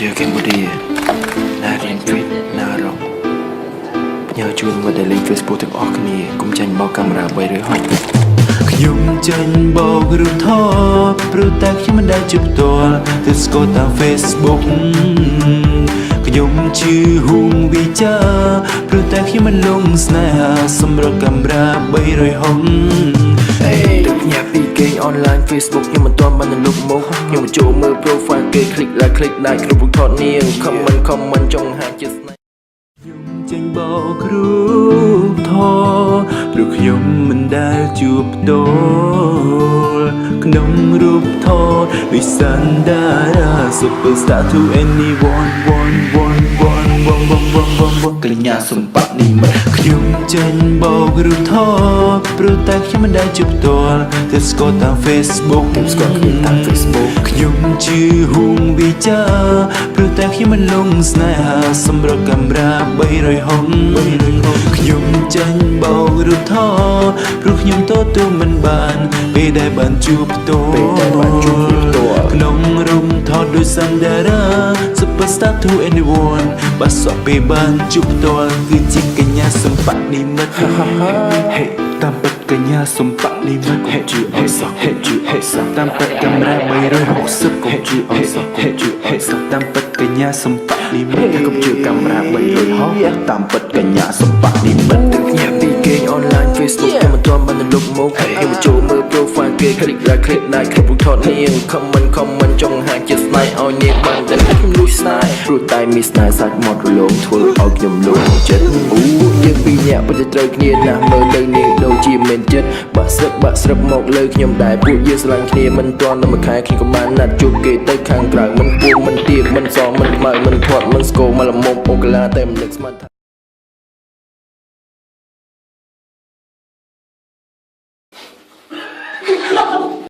อแคมบูเดียนาเรียนฟิตนาร้องnhờ chuông và để lên Facebook ទាំងអស់គ្នាកុំចាញ់បោកកាមេរ៉ា360ខ្ញុំចាញ់បោករូបថតព្រោះតែខ្ញុំមិនដែលជួបផ្ទាល់ទើបស្គាល់តាម Facebook ខ្ញុំជឿហ៊ុងវិចាព្រោះតែខ្ញុំមិនលងស្នេហាសម្រាប់កាមេរ៉ា360ទឹកញ៉ាពីគេងអនឡាញ Facebook ខ្ញុំមិនទាន់បានទៅលុបមុខខ្ញុំបញ្ចូលមើល profile គេ click like click ដែរគ្រប់រូបថតនាង comment ចង់ហាជាស្នេហ៍ខ្ញុំចេញបោករូបថតព្រោះខ្ញុំមិនដែលជួបផ្ទាល់ក្នុងរូបថតវិសានតារា superstar to anyone one កញ្ញាសម្បត្តិនិមិត្តខ្ញុំចេញបោករូបថតព្រោះតែខ្ញុំមិនដែលជួបផ្ទាល់តែស្គាល់តាម Facebook ខ្ញុំជឿហ៊ុងវិចាព្រោះតែខ្ញុំមិនលងស្នេហាសម្រាប់កាមេរ៉ា360ខ្ញុំចេញបោករូបថតព្រោះខ្ញុំទទួលមិនបានពេលដែលបានជួបផ្ទាល់ក្នុងរូបថតដោយសាន់តារា superstar to anyone បើសក់ពេលបានជួបផ្ទាល់គឺជាកញ្ញាសម្បត្តិនិមិត្តហេតាមពិតកញ្ញាសម្បត្តិនិមិត្តហេជឿអស់សក់ហេជឿអស់សក់តាមពិតកាមេរ៉ា360កុំជឿអស់សក់ហេជឿអស់សក់តាមពិតកញ្ញាសម្បត្តិនិមិត្តកុំជឿកាមេរ៉ា360តាមពិតកញ្ញាសម្បត្តិនិមិត្តទឹកញ៉ាពីគេងអនឡាញ Facebook ខ្ញុំមិនទាន់បានទៅលុបមុខខ្ញុំបញ្ចូលមើល profile គេ click like click ដែរគ្រប់រូបថតនាង comment ចង់ហាជាស្នេហ៍ឲ្យនាងបានតែខ្ញុំលួចស្នេហ៍ព្រោះតែមានស្នេហ៍សាច់មាត់រលោងធ្វើឲ្យខ្ញុំលងចិត្តយើងពីរនាក់ពិតជាត្រូវគ្នាណាស់មើលទៅនាងដូចជាមានចិត្តបាក់ស្រុបមកលើខ្ញុំដែរពួកយើងស្រឡាញ់គ្នាមិនទាន់ដល់មួយខែខ្ញុំក៏បានណាត់ជួបគេទៅខាងក្រៅមិនពួងមិនទៀបមិនសមិនខ្មៅមិនធាត់មិនស្គរមកល្មមអូកាឡាតែមិននឹកស្មានថា